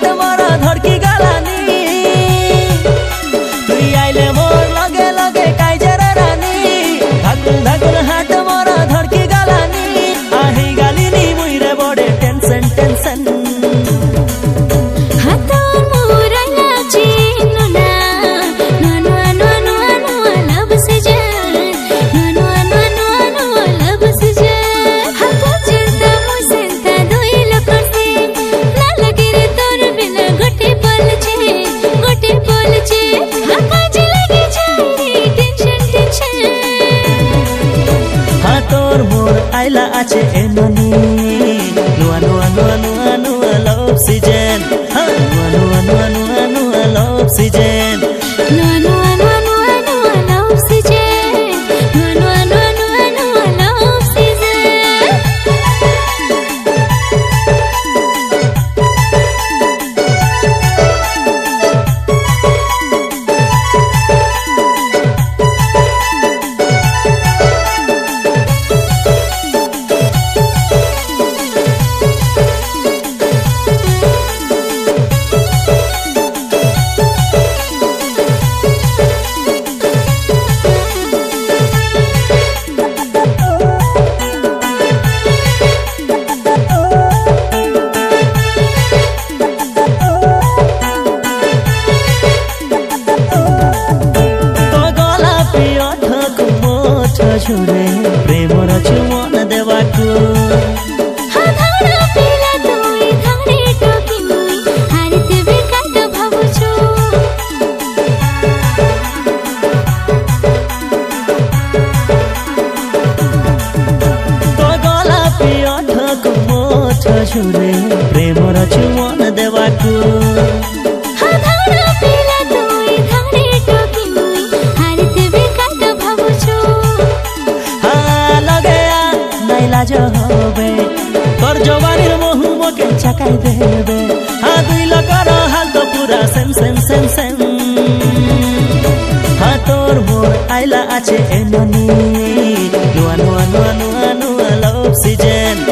हाट मरा धड़की गालानी तुई आइले मोर लगे लगे काइजर रानी धाकुल धाकुल हाट मरा धड़की गालानी आही गालिनी मुइरे बड़े टेंशन टेंशन आइला आचे एननी नुआ नुआ नुआ नुआ नुआ लव सीजन नुआ नुआ नुआ नुआ नुआ लव सीजन नुआ नुआ नुआ नुआ नुआ लव सीजन नुआ नुआ नुआ नुआ नुआ लव सीजन छोरे प्रेमर चुमन देवाको हाधारा पिला तुई धारे टोकी मुई हारिते बेकाट भाबुछु तो गला पिया ठक मोछ छोरे प्रेमर चुमन देवाको हाधारा पिला तुई धारे टोकी मुई हारिते बेकाट भाबुछु लाज होबे तोर जवानीर मोहु मके चकाई देबे हाँ दुई लकर हाल तो पूरा सेम सेम सेम सेम हाँ तोर मोर आइला आचे एननी नुआ नुआ नुआ नुआ नुआ लव सीजन।